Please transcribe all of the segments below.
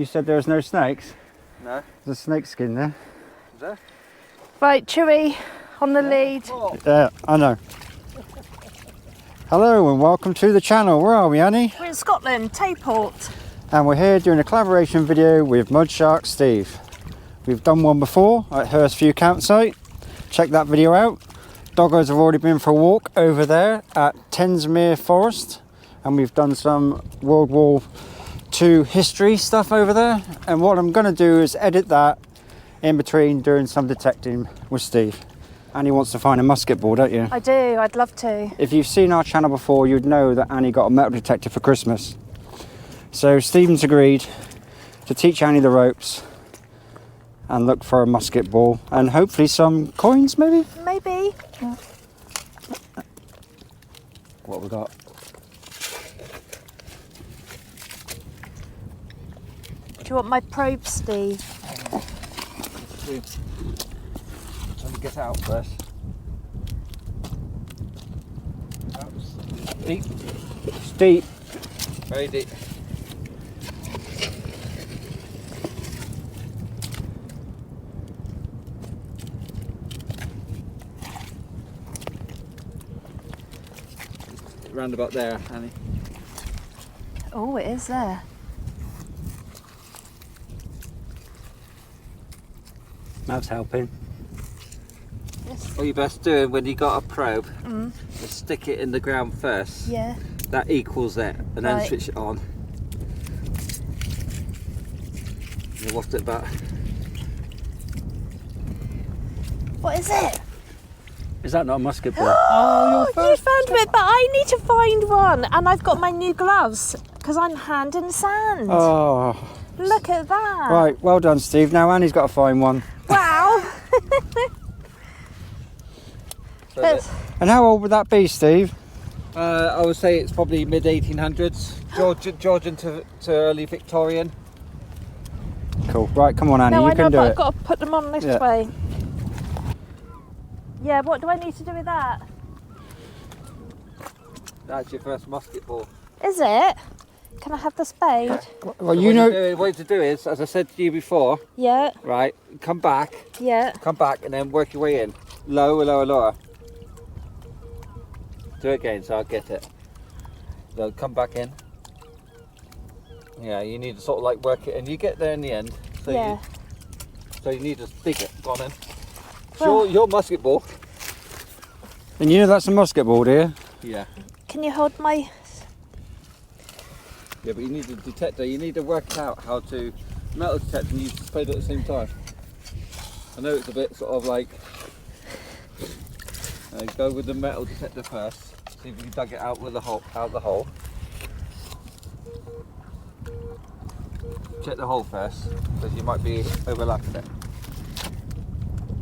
You said there was no snakes? No. There's a snake skin there. Is there? Right, Chewie, on the lead. Oh. Yeah, I know. Hello and welcome to the channel. Where are we, Annie? We're in Scotland, Tayport. And we're here doing a collaboration video with Mudshark Steve. We've done one before at Hurstview campsite. Check that video out. Doggos have already been for a walk over there at Tentsmuir Forest. And we've done some World War II history stuff over there. And what I'm going to do is edit that in between doing some detecting with Steve. Annie wants to find a musket ball, don't you? I do, I'd love to. If you've seen our channel before, you'd know that Annie got a metal detector for Christmas. So Stephen's agreed to teach Annie the ropes and look for a musket ball and hopefully some coins, maybe? Maybe. What have we got? Do you want my probe, Steve? Let me get out first. Deep. Deep. Very deep. Round about there, Annie. Oh, it is there. Mav's helping. Yes. What you best do when you got a probe is stick it in the ground first. Yeah. That equals it, and then Right. switch it on. You waft it back. What is it? Is that not a musket ball? Oh, you found it, but I need to find one. And I've got my new gloves because I'm hand in sand. Oh, Look at that. right. Well done, Steve. Now Annie's got to find one. Wow. So But- And how old would that be, Steve? I would say it's probably mid 1800s, Georgian to early Victorian. Cool. Right, come on, Annie. no, You I know, can do but it. I've got to put them on this Yeah. way. Yeah, what do I need to do with that? That's your first musket ball. Is it? Can I have the spade? Well, So you know. what to do is, as I said to you before, Yeah, right, come back, yeah. and then work your way in. Lower, lower, lower. Do it again so I'll get it. So come back in. Yeah, you need to sort of like work it, and you get there in the end. So Yeah. you need to stick it. Go on then. It's Well- your musket ball. And you know that's a musket ball, do you? Yeah. Can you hold my... Yeah, but you need a detector. You need to work out how to metal detect and use the spade at the same time. I know it's a bit sort of like go with the metal detector first. See if you can dug it out with the hole, out the hole. Check the hole first, because you might be overlapping it.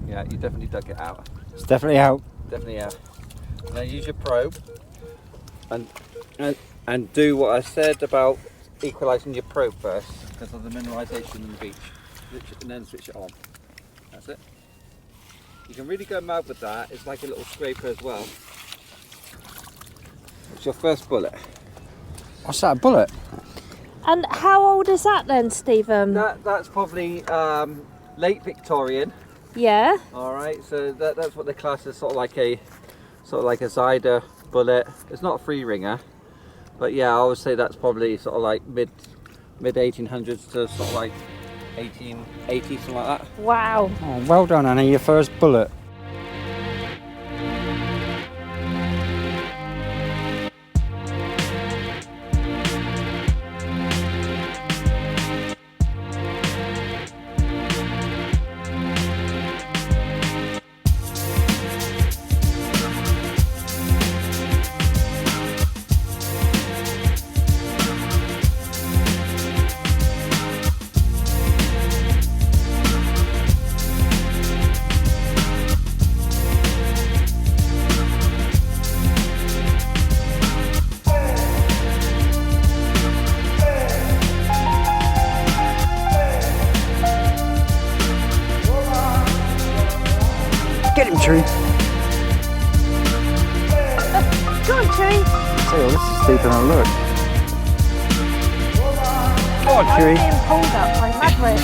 Yeah, you definitely dug it out. It's definitely out. Definitely out. Now use your probe and do what I said about equalising your probe first because of the mineralisation in the beach, and then switch it on. That's it. You can really go mad with that. It's like a little scraper as well. It's your first bullet. What's that, a bullet? And how old is that then, Stephen? That's probably late Victorian. Yeah. All right, so that's what they class as sort of like a Zyder bullet. It's not a free ringer, but yeah, I would say that's probably sort of like mid 1800s to sort of like 1880, something like that. Wow. Oh, well done, Annie. Your first bullet. Get him, Chewie. Go on, Chewie. Say, well, this is deeper than I look. Go on, I'm Chewie. being pulled up by Maverick.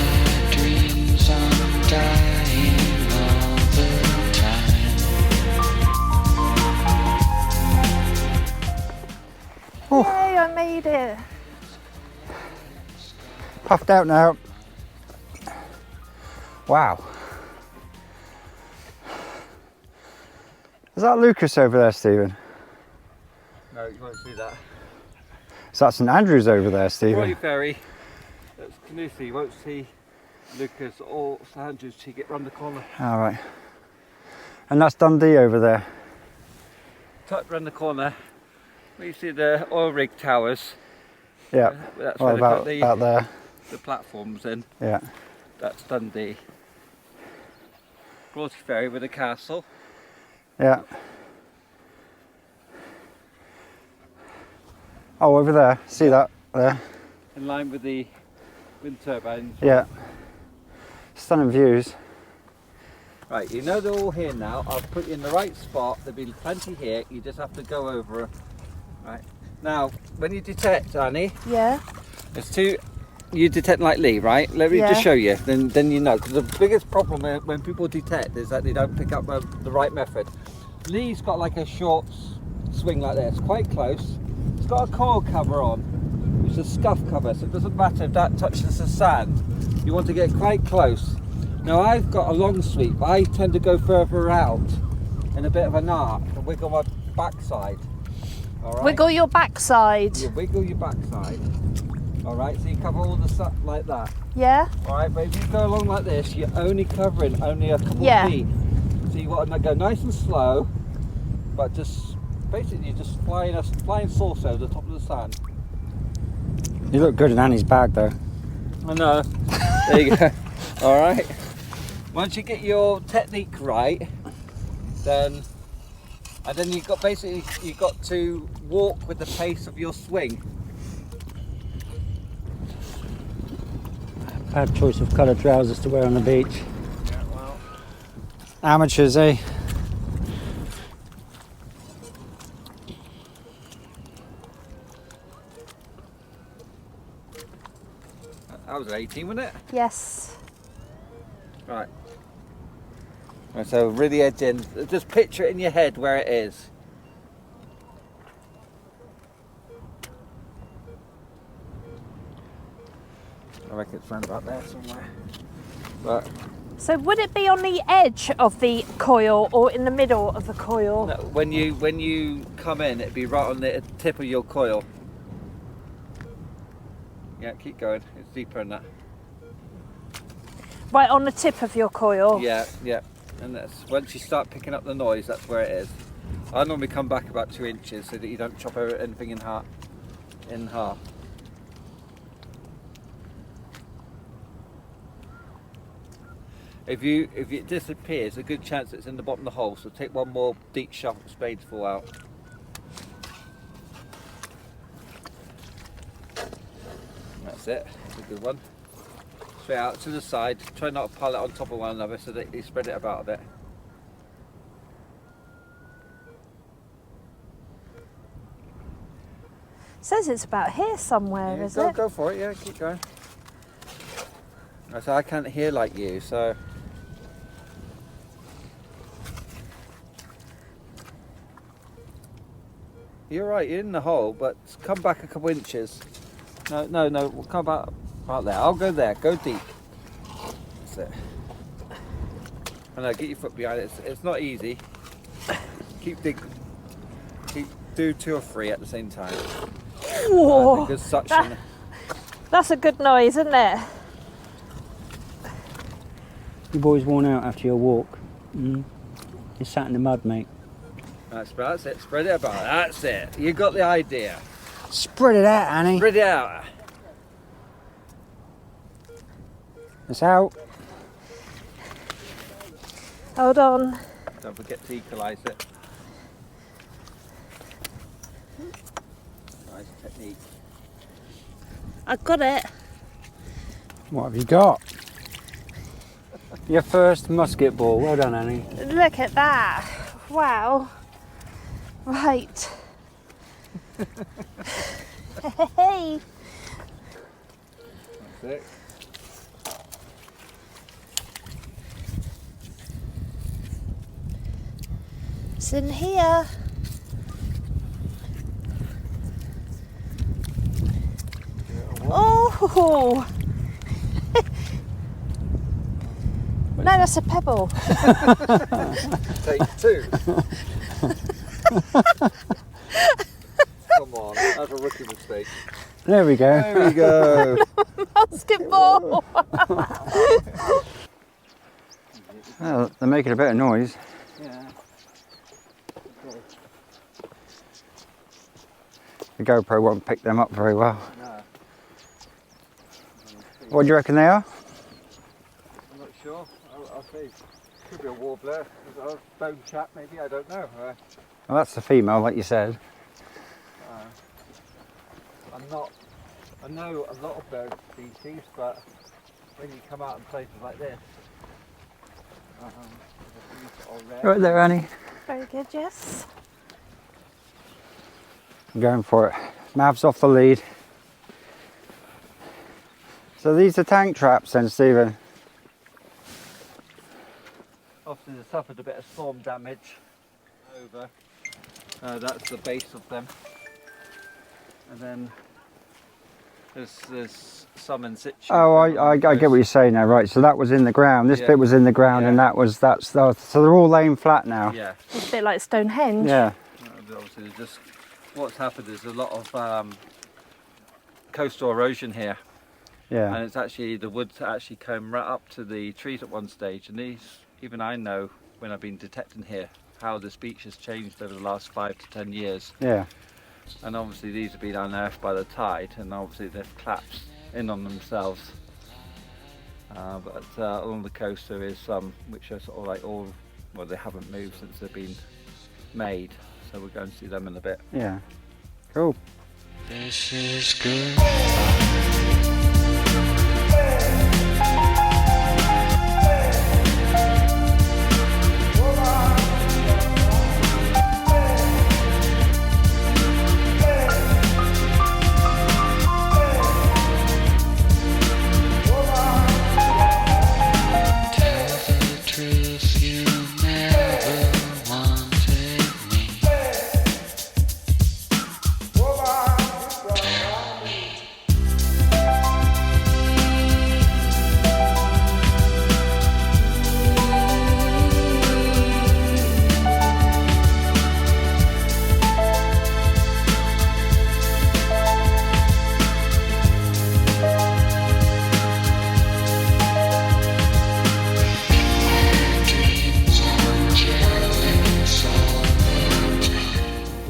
Dreams are dying all the time. Yay, I made it. Puffed out now. Wow. Is that Lucas over there, Stephen? No, you won't see that. Is that St Andrews over there, Roy Stephen? Ferry. That's Canusi. You won't see Lucas or Andrews till you get round the corner. All right. And that's Dundee over there. Tucked round the corner. Where you see the oil rig towers. Yeah. That's What where they about put out there? the platforms in. Yeah. That's Dundee. Broughty Ferry with a castle. Yeah. Oh, over there. See that there? In line with the wind turbines. Yeah. Stunning views. Right, you know they're all here now. I've put you in the right spot. There'll be plenty here. You just have to go over. Right. Now, when you detect, Annie, Yeah. there's two. You detect like Lee, right? Let me Yeah. just show you. Then you know. Because the biggest problem when people detect is that they don't pick up the right method. Lee's got like a short swing like this, quite close. It's got a coil cover on, which is a scuff cover, so it doesn't matter if that touches the sand. You want to get quite close. Now I've got a long sweep, but I tend to go further out in a bit of an arc and wiggle my backside. All right? Wiggle your backside. You wiggle your backside. All right, so you cover all the stuff like that. Yeah. All right, but if you go along like this, you're only covering only a couple Yeah. of feet. So you want to go nice and slow, but just basically just flying saucer over the top of the sand. You look good in Annie's bag though. I know. There you go. All right. Once you get your technique right, then you've got to walk with the pace of your swing. Bad choice of colour trousers to wear on the beach. Yeah, well. Amateurs, eh? That was an 18, wasn't it? Yes. Right. Right, so really edge in. Just picture it in your head where it is. I reckon it's round about there somewhere. But So would it be on the edge of the coil or in the middle of the coil? no, when you come in, it'd be right on the tip of your coil. Yeah, keep going. It's deeper than that. Right on the tip of your coil? Yeah, yeah. And that's once you start picking up the noise, that's where it is. I normally come back about 2 inches so that you don't chop anything in half. If it disappears, a good chance it's in the bottom of the hole. So take one more deep sharp spadeful out. That's it. That's a good one. Straight out to the side. Try not to pile it on top of one another so that you spread it about a bit. Says it's about here somewhere, Yeah, is go, it? go for it. Yeah, keep going. So I can't hear like you, so. You're right, you're in the hole, but come back a couple inches. No, we'll come about there. I'll go there, go deep. That's it. I know, get your foot behind it. It's not easy. Keep digging. Do 2 or 3 at the same time. Whoa, Good suction. that's a good noise, isn't it? You boys worn out after your walk. You're sat in the mud, mate. That's it. Spread it about. That's it. You got the idea. Spread it out, Annie. Spread it out. It's out. Hold on. Don't forget to equalise it. Nice technique. I got it. What have you got? Your first musket ball. Well done, Annie. Look at that. Wow. Right. Hey. it. It's in here. Oh! No, that's a pebble. Take 2. Come on, that's a rookie mistake. There we go. There we go. Basketball. Well, they're making a bit of noise. Yeah. The GoPro won't pick them up very well. No. What do you reckon they are? I'm not sure. I'll say could be a warbler, a bone chat maybe. I don't know. Well, that's the female, like you said. I'm not. I know a lot of bird species, but when you come out in places like this, there's a few sort of rare. Right there, Annie. Very good, yes. I'm going for it. Mav's off the lead. So these are tank traps then, Stephen? Obviously they suffered a bit of storm damage over. That's the base of them. And then there's some in situ. Oh, I get what you're saying now, right. So that was in the ground. This bit was in the ground and that's so they're all laying flat now. Yeah. It's a bit like Stonehenge. Yeah. Obviously just what's happened is a lot of coastal erosion here. Yeah. And it's actually, the woods actually came right up to the trees at one stage, and these, even I know when I've been detecting here, how this beach has changed over the last 5 to 10 years. Yeah. And obviously these have been unearthed by the tide, and obviously they've collapsed in on themselves. But along the coast there is some which are sort of like all, well, they haven't moved since they've been made, so we're going to see them in a bit. Yeah. Cool. This is good. Tell the truth, you never wanted me.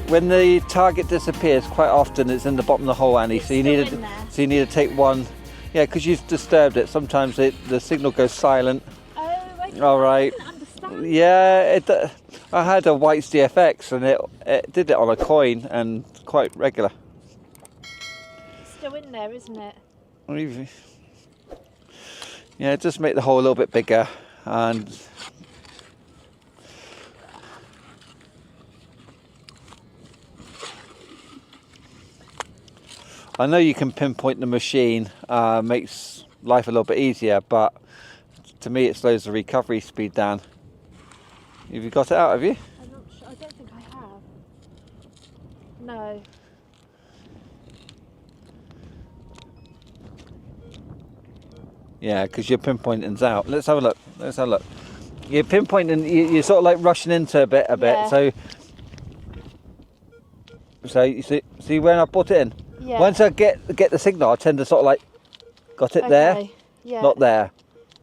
When the target disappears, quite often it's in the bottom of the hole, Annie. So you need still in there. to take one. Yeah, because you've disturbed it. Sometimes the signal goes silent. Oh, okay. All right. I didn't understand. Yeah, I had a White's DFX and it did it on a coin and quite regular. It's still in there, isn't it? Yeah, just make the hole a little bit bigger and. I know you can pinpoint the machine, makes life a little bit easier, but to me it slows the recovery speed down. Have you got it out, have you? I'm not sure. I don't think I have. No. Yeah, because your pinpointing's out. Let's have a look. Let's have a look. You're pinpointing, you're sort of like rushing into a bit. Yeah. So you see when I put it in? Yeah. Once I get the signal, I tend to sort of like, got it there, Okay. Yeah. not there,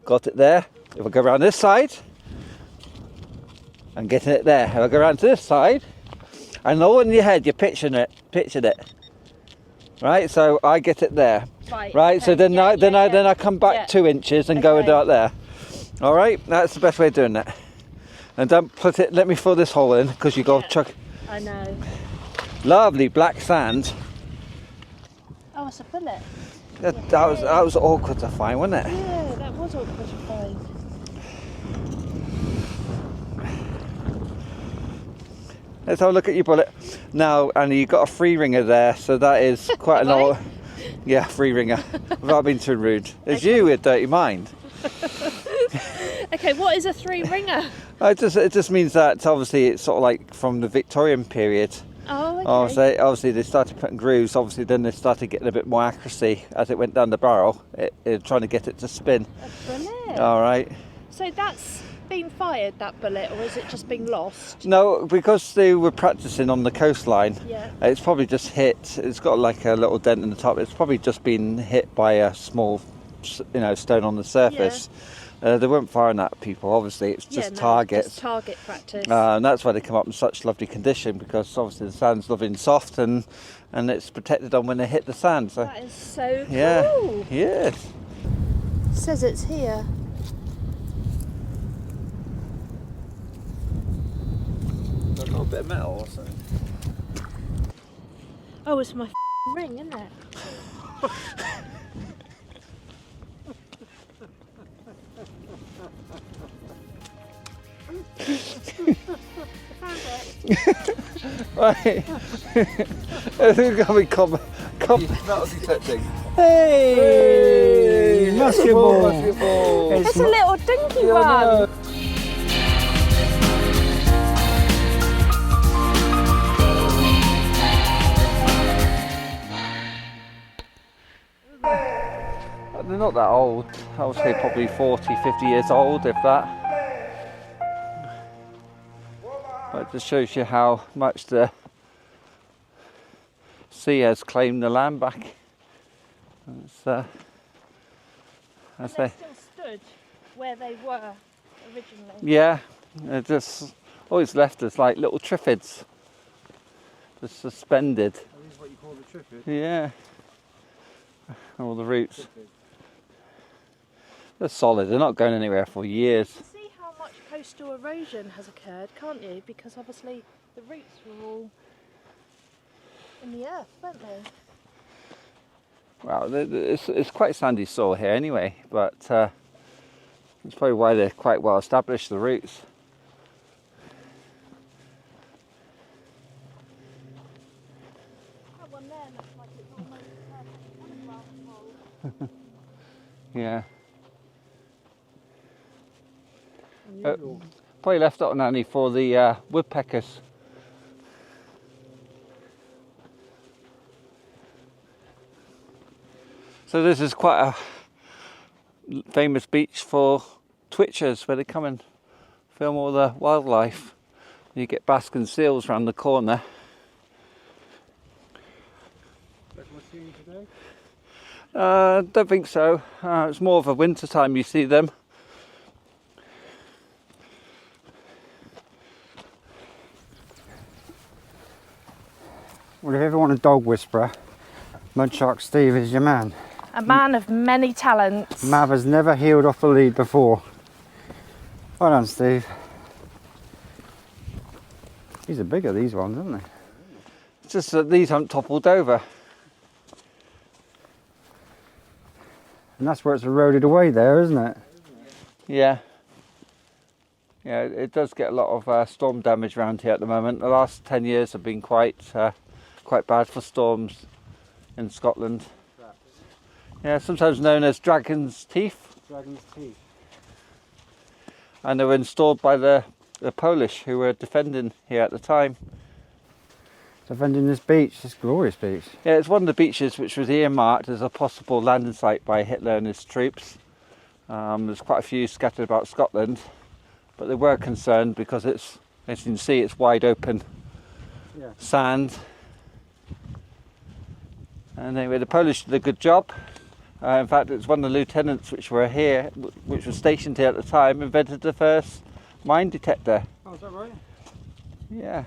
got it there. If I go around this side, I'm getting it there. If I go around to this side, I know in your head you're picturing it, right? So I get it there, right? So okay. then Yeah, I come back Yeah. 2 inches and go Okay. about there. All right, that's the best way of doing that. And don't put it. Let me fill this hole in because you got to chuck. I know. Lovely black sand. Oh, it's a bullet. That was awkward to find, wasn't it? Yeah, that was awkward to find. Let's have a look at your bullet. Now, Annie, you've got a 3 ringer there, so that is quite an Have I? old. Yeah, free ringer. Without being too rude. It's you with dirty mind. Okay, what is a 3-ringer? It just means that obviously it's sort of like from the Victorian period. Oh, okay. Obviously they started putting grooves. Obviously then they started getting a bit more accuracy as it went down the barrel. Trying to get it to spin. Brilliant. All right. So that's been fired, that bullet, or is it just been lost? No, because they were practicing on the coastline. Yeah. It's probably just hit. It's got like a little dent in the top. It's probably just been hit by a small, stone on the surface. They weren't firing at people. Obviously, it's just targets. Just target practice. And that's why they come up in such lovely condition, because obviously the sand's lovely and soft, and it's protected on when they hit the sand. So That is so cool. yeah, yes. It says it's here. A little bit of metal or something. Oh, it's my ring, isn't it? Right. It's got to be metal detecting. Hey! Musket ball. Musket ball. It's a little dinky Yeah, I one. know. They're not that old. I would say probably 40, 50 years old, if that. But it just shows you how much the sea has claimed the land back. It's, And they still stood where they were originally. yeah, it just always left us like little triffids, just suspended. That is what you call the triffid. Yeah, all the roots. They're solid. They're not going anywhere for years. You can see how much coastal erosion has occurred, can't you? Because obviously the roots were all in the earth, weren't they? Well, it's quite sandy soil here anyway, but that's probably why they're quite well established, the roots. That one there looks like it's almost on a glass bowl. Yeah. Unusual. Probably left it on only for the woodpeckers. So this is quite a famous beach for twitchers, where they come and film all the wildlife. You get basking seals around the corner. Today? Don't think so. It's more of a winter time you see them. Well, if you ever want a dog whisperer, Mudshark Steve is your man. A man of many talents. Mav has never healed off a lead before. Well done, Steve. These are bigger, these ones, aren't they? It's just that these haven't toppled over. And that's where it's eroded away there, isn't it? Yeah. Yeah, it does get a lot of storm damage around here at the moment. The last 10 years have been quite bad for storms in Scotland. Yeah, sometimes known as dragon's teeth. Dragon's teeth. And they were installed by the Polish who were defending here at the time. Defending this beach, this glorious beach. Yeah, it's one of the beaches which was earmarked as a possible landing site by Hitler and his troops. There's quite a few scattered about Scotland, but they were concerned because it's, as you can see, it's wide open sand. And anyway, the Polish did a good job. In fact, it's one of the lieutenants which were here, which was stationed here at the time, invented the first mine detector. Oh, is that right? Yeah.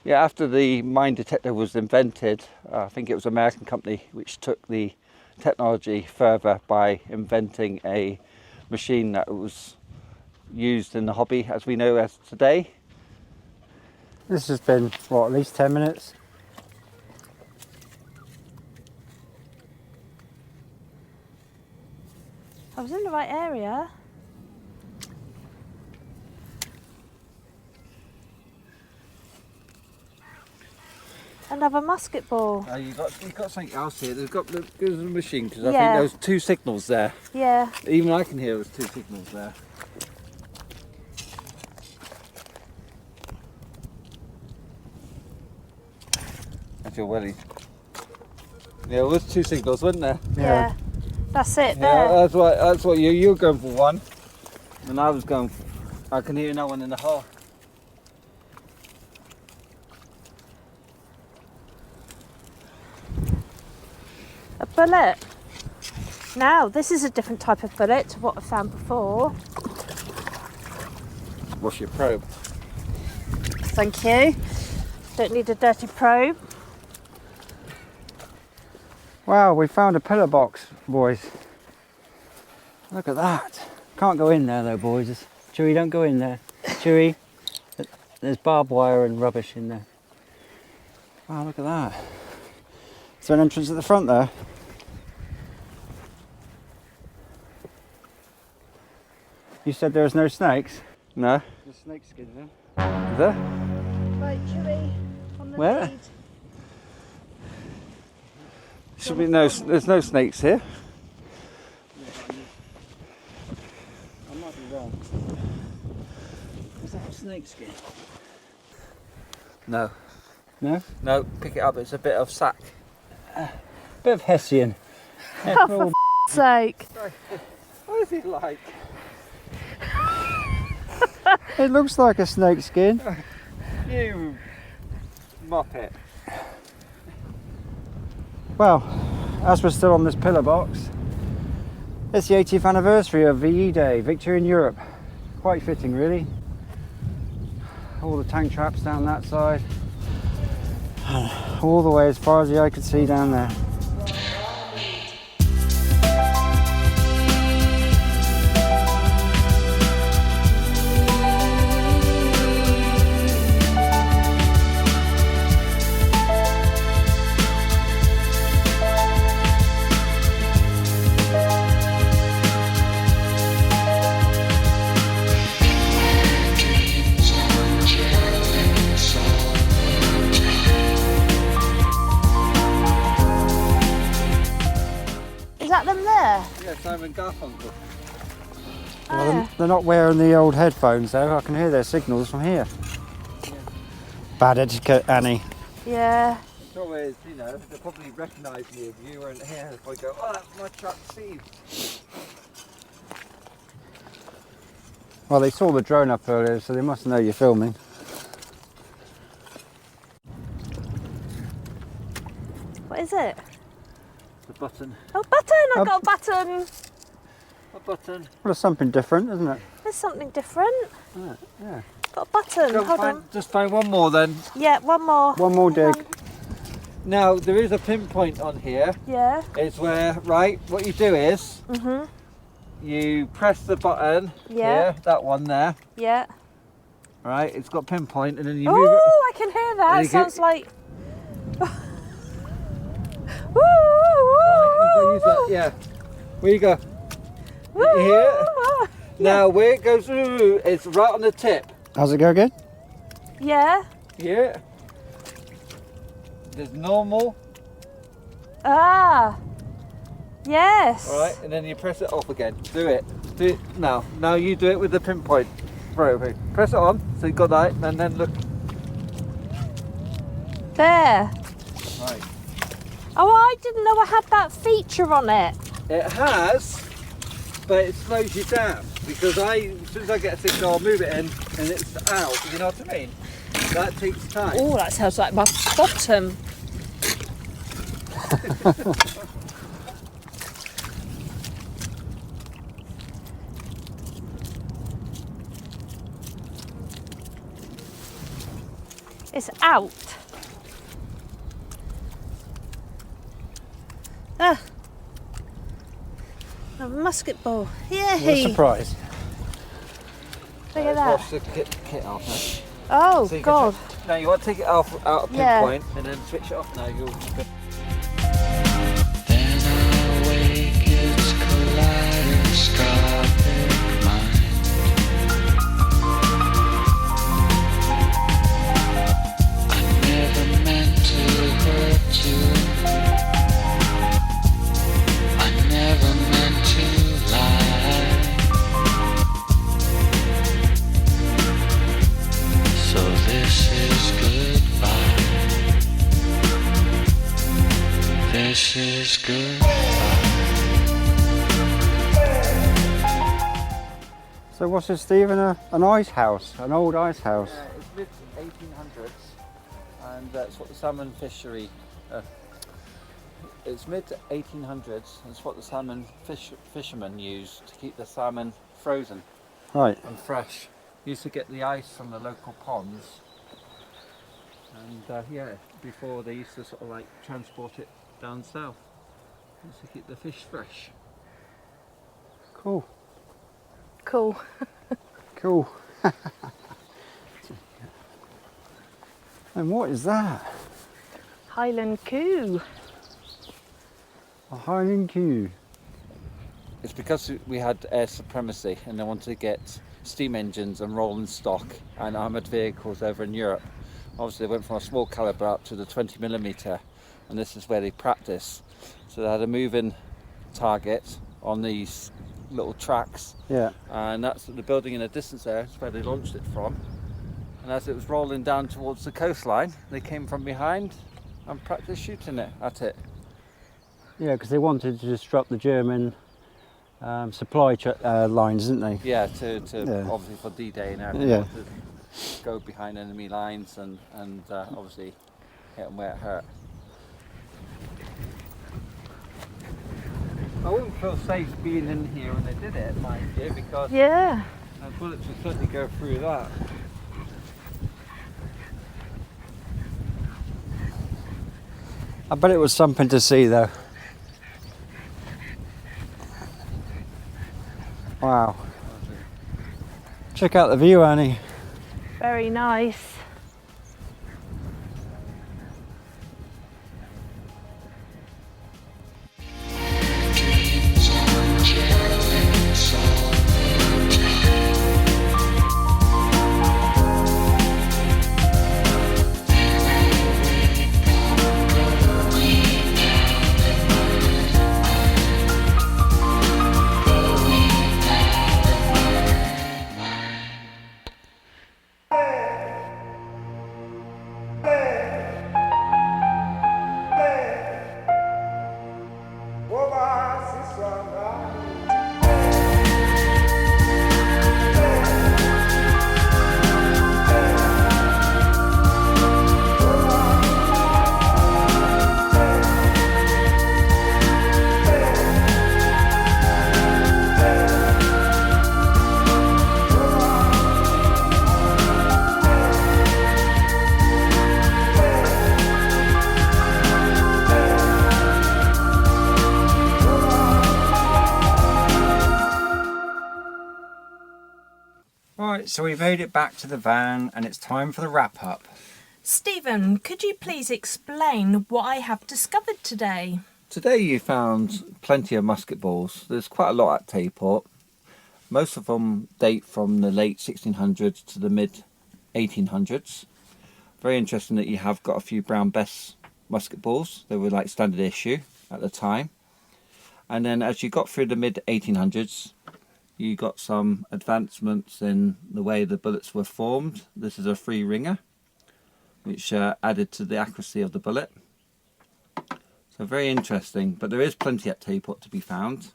Yeah, after the mine detector was invented, I think it was an American company which took the technology further by inventing a machine that was used in the hobby as we know as today. This has been, what, at least 10 minutes? I was in the right area. A Another musket ball. You've got something else here. There's a machine because I Yeah. think there was 2 signals there. Yeah. Even I can hear there was 2 signals there. That's your welly. Yeah, there was 2 signals, wasn't there? Yeah. That's it Yeah, there. that's what you were going for one, and I was going for. I can hear another one in the hole. A bullet. Now, this is a different type of bullet to what I found before. What's your probe? Thank you. Don't need a dirty probe. Wow, we found a pillar box, boys. Look at that. Can't go in there though, boys. Chewie, don't go in there. Chewie, there's barbed wire and rubbish in there. Wow, look at that. Is there an entrance at the front there? You said there was no snakes? No. There's snake skins there. Is there? Right, Chewie, on the Where? lead. Should be no. There's no snakes here. I might be wrong. Is that a snake skin? No. No? No. Pick it up. It's a bit of sack. Bit of Hessian. Oh, for f***'s sake. What is it like? It looks like a snake skin. You muppet. Well, as we're still on this pillar box, it's the 80th anniversary of VE Day, Victory in Europe. Quite fitting, really. All the tank traps down that side, all the way as far as the eye could see down there. Dreams are jealous all the time. Is that them there? Yeah, Simon Garfunkel. Well, they're not wearing the old headphones though, I can hear their signals from here. Bad etiquette, Annie. Yeah. The trouble is, you know, they'll probably recognise me if you weren't here. If I go, oh, that's Mudshark Steve. Well, they saw the drone up earlier, so they must know you're filming. What is it? The button. Oh, button! Oh. I've got a button. A button. Well, it's something different, isn't it? There's something different. Yeah. Got a button. Go Hold find, on. just find one more then. Yeah, one more. One more dig. Now, there is a pinpoint on here. Yeah. It's where, right, what you do is, Mhm. you press the button. Yeah. Here, that one there. Yeah. Right, it's got pinpoint, and then you move it. Oh, I can hear that. There It you go. sounds like. Woo, You go use that, yeah. Where you go? woo, Here. woo. Now, where it goes, it's right on the tip. How's it go again? Yeah. Here. There's normal, Ah. Yes. all right, and then you press it off again. Do it. Do it now. Now you do it with the pinpoint. Right, press it on. So you got that, and then look. There. Right. Oh, I didn't know I had that feature on it. It has, but it slows you down because as soon as I get a signal, I'll move it in, and it's out. You know what I mean? That takes time. Oh, that sounds like my bottom. It's out. Ah. A musket ball. What a Yay. surprise. Look at Wash that. the kit off. Now. Oh, So you can God. Now you want to take it off out of Yeah. pinpoint and then switch it off. Now you'll. Then I wake, it's kaleidoscopic mind. I never meant to This is good. So what's this, Stephen? An ice house, an old ice house. It's mid 1800s, and that's what the salmon fishery. It's mid 1800s. It's what the salmon fishermen used to keep the salmon frozen Right. and fresh. Used to get the ice from the local ponds, and yeah, before they used to sort of like transport it down south. Used to keep the fish fresh. Cool. Cool. Cool. And what is that? Highland coo. A Highland coo. It's because we had air supremacy and they wanted to get steam engines and rolling stock and armoured vehicles over in Europe. Obviously they went from a small calibre up to the 20mm, and this is where they practice. So they had a moving target on these little tracks, Yeah. and that's the building in the distance there. That's where they launched it from. And as it was rolling down towards the coastline, they came from behind and practiced shooting it at it. Yeah, because they wanted to disrupt the German supply lines, didn't they? Yeah, to Yeah. obviously for D-Day and everything. Yeah. To go behind enemy lines and obviously hit them where it hurt. I wouldn't feel safe being in here when they did it, mind you, because Yeah. bullets would certainly go through that. I bet it was something to see though. Wow. Check out the view, Annie. Very nice. Dreams are jealous of you. Right, so we made it back to the van and it's time for the wrap up. Stephen, could you please explain what I have discovered today? Today you found plenty of musket balls. There's quite a lot at Tayport. Most of them date from the late 1600s to the mid 1800s. Very interesting that you have got a few Brown Bess musket balls. They were like standard issue at the time. And then as you got through the mid 1800s, you got some advancements in the way the bullets were formed. This is a free ringer, which added to the accuracy of the bullet. So very interesting, but there is plenty at Tayport to be found.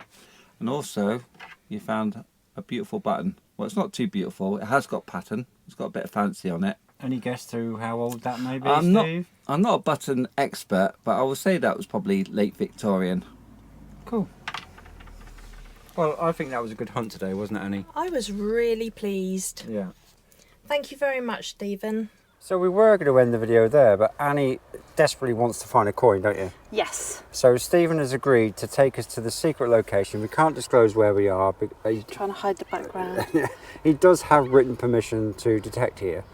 And also you found a beautiful button. Well, it's not too beautiful, it has got pattern, it's got a bit of fancy on it. Any guess through how old that may be, I'm Steve? not a button expert, but I would say that was probably late Victorian. Cool. Well, I think that was a good hunt today, wasn't it, Annie? I was really pleased. Yeah. Thank you very much, Stephen. So we were going to end the video there, but Annie desperately wants to find a coin, don't you? Yes. So Stephen has agreed to take us to the secret location. We can't disclose where we are, but Trying to hide the background. he does have written permission to detect here.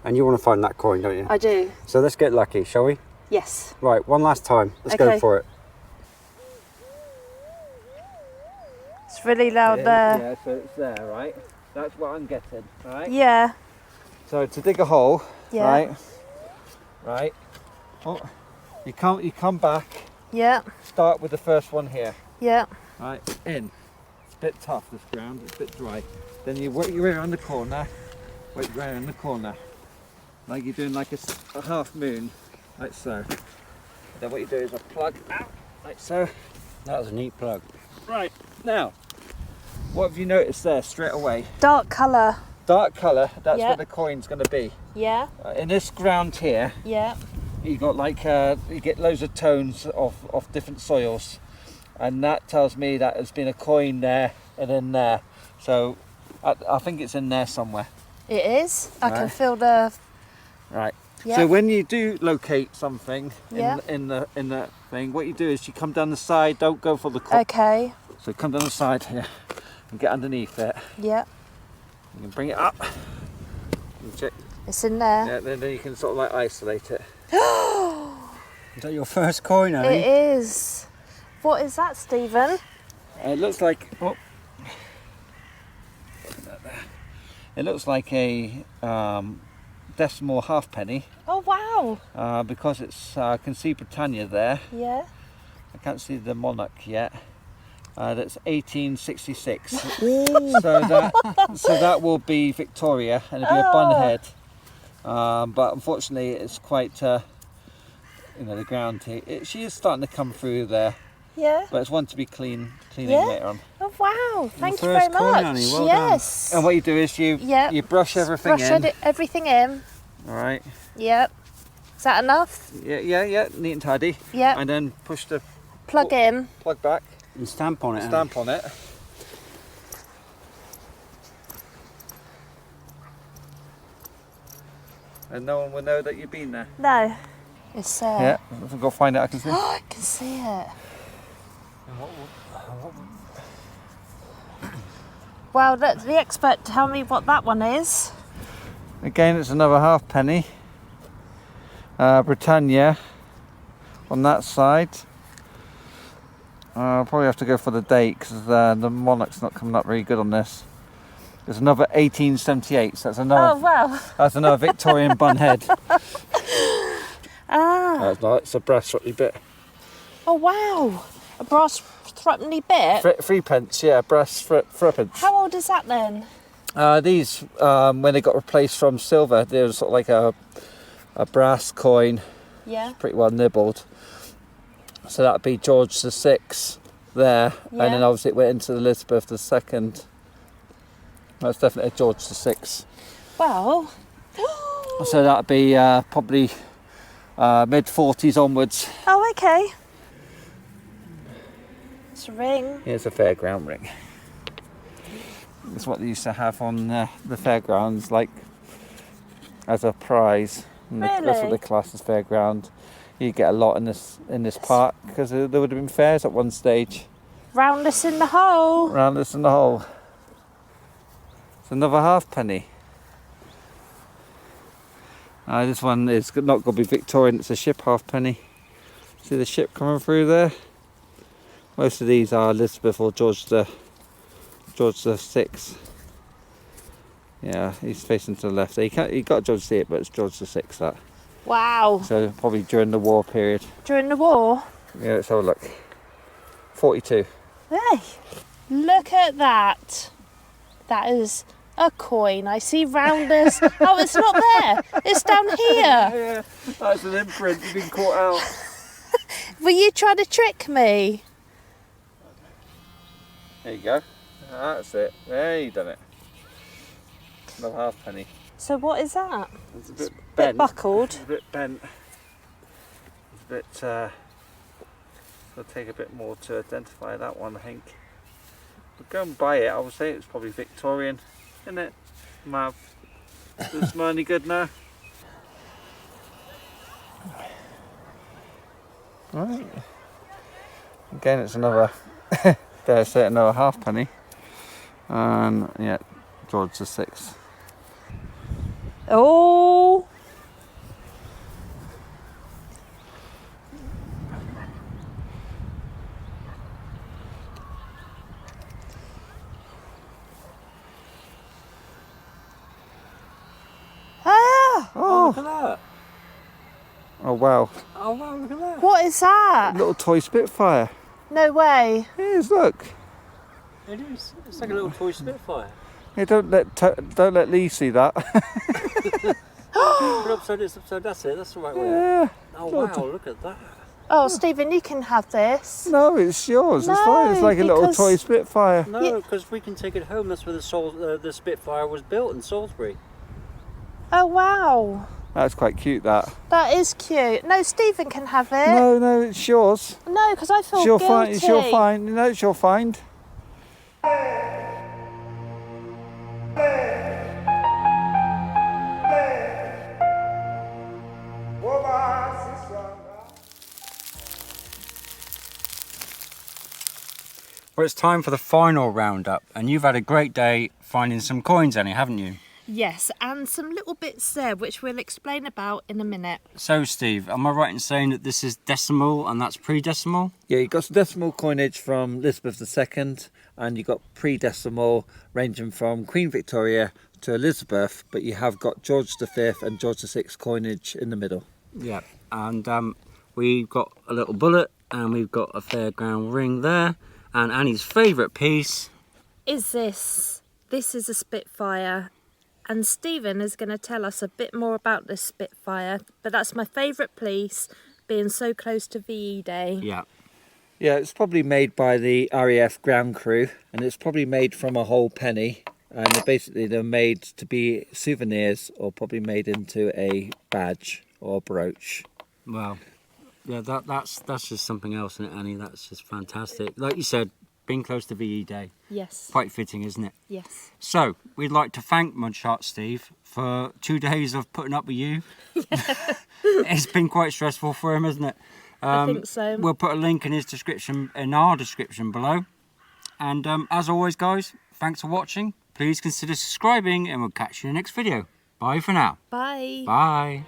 And you want to find that coin, don't you? I do. So let's get lucky, shall we? Yes. Right, one last time. Let's go Okay. for it. It's really loud there. Yeah, so it's there, right? That's what I'm getting, right? Yeah. So to dig a hole, Yeah. right. Oh, you come back. Yeah. Start with the first one here, Yeah. right? In. It's a bit tough, this ground. It's a bit dry. Then you work your way around the corner. Work your way around the corner, like you're doing like a half moon, like so. Then what you do is a plug out like so. That was a neat plug. Right, now, what have you noticed there straight away? Dark colour. Dark colour, that's Yeah. where the coin's going to be. Yeah, In this ground here, yeah. you got like, you get loads of tones of different soils. And that tells me that there's been a coin there and in there. So, I think it's in there somewhere. It is. I can Right. feel the. Right. Yeah. So when you do locate something Yeah. in the thing, what you do is you come down the side. Don't go for the corner. Okay. So come down the side here and get underneath it. Yeah. You can bring it up. And check. It's in there. Yeah. Then you can sort of like isolate it. Is that your first coin, It Annie? is. What is that, Stephen? It looks like. Oh. It looks like a decimal halfpenny Oh wow. because it's. I can see Britannia there. Yeah. I can't see the monarch yet. That's 1866. so that will be Victoria, and it'll be a bun head. But unfortunately, it's quite. The ground here. She is starting to come through there, Yeah. but it's one to be cleaning Yeah. later on. Oh wow. Thank you first very coin, much. Annie, well done. Yes. And what you do is you brush everything brush in. everything in. All right. Yep. Is that enough? Yeah. Neat and tidy. Yep. And then push the Plug in. plug back, And stamp on it. stamp on it. And no one will know that you've been there. No. It's there. Yeah, if I go find it, I can see. Oh, I can see it. Well, let the expert tell me what that one is. Again, it's another halfpenny. Britannia on that side. I'll probably have to go for the date because the monarch's not coming up very good on this. There's another 1878, so Oh wow. that's another Victorian bun head. Ah. That's not, it's a brass threepenny bit. Oh wow. A brass threepenny bit. Three pence, yeah, brass threepence. How old is that then? These, when they got replaced from silver, they were sort of like a brass coin, Yeah. pretty well nibbled. So that'd be George VI there, Yeah. and then obviously it went into Elizabeth II. That's definitely a George VI. Well. So that'd be probably mid 40s onwards. Oh, okay. It's a ring. Here's a fairground ring. It's what they used to have on the fairgrounds, like as a prize. And that's what Really? they class as fairground. You get a lot in this park because there would have been fairs at one stage. Round us in the hole. Round us in the hole. It's another halfpenny. This one is not going to be Victorian, it's a ship halfpenny. See the ship coming through there? Most of these are Elizabeth or George the VI. Yeah, he's facing to the left. You got George VI, but it's George VI that. Wow. So probably during the war period. During the war. Yeah, let's have a look. 42. Hey, look at that. That is a coin. I see rounders. Oh, it's not there. It's down here. Yeah, that's an imprint. You've been caught out. Were you trying to trick me? There you go. That's it. There you done it. Another halfpenny. So what is that? It's a bit Bit bent. buckled. It's a bit bent. It's a bit. It'll take a bit more to identify that one, I think. But go and buy it. I would say it's probably Victorian, isn't it? Mav. Does it smell any good now? Right. Again, it's another. Dare I say another halfpenny. And yeah, George VI. Oh. Ah! Oh, Look at that. oh wow. Oh wow, look at that. What is that? Little toy Spitfire. No way. Here's look. It is. It's like a little toy Spitfire. Hey, don't let Lee see that. Put upside, it's upside. That's it. That's the right way. Yeah. Oh wow, look at that. Oh, Stephen, you can have this. No, it's yours. It's fine. It's No, like a little because- toy Spitfire. No, because we can take it home. That's where the Spitfire was built in Salisbury. Oh, wow. That's quite cute, that. That is cute. No, Stephen can have it. No, it's yours. No, because I feel It's your guilty. find. It's your find. No, it's your find. Well, it's time for the final roundup, and you've had a great day finding some coins, Annie, haven't you? Yes, and some little bits there, which we'll explain about in a minute. So, Steve, am I right in saying that this is decimal and that's pre-decimal? Yeah, you've got some decimal coinage from Elizabeth II, and you've got pre-decimal ranging from Queen Victoria to Elizabeth, but you have got George V and George VI coinage in the middle. Yeah, and we've got a little bullet, and we've got a fairground ring there, and Annie's favourite piece. Is this? This is a Spitfire. And Stephen is going to tell us a bit more about this Spitfire, but that's my favourite piece, being so close to VE Day. Yeah. Yeah, it's probably made by the RAF Ground Crew, and it's probably made from a whole penny, and they're made to be souvenirs, or probably made into a badge or brooch. Well, yeah, that's just something else, isn't it, Annie? That's just fantastic. Like you said, being close to VE Day. Yes. Quite fitting, isn't it? Yes. So, we'd like to thank Mudshark Steve for 2 days of putting up with you. It's been quite stressful for him, hasn't it? I think so. We'll put a link in our description below. And as always, guys, thanks for watching. Please consider subscribing, and we'll catch you in the next video. Bye for now. Bye. Bye.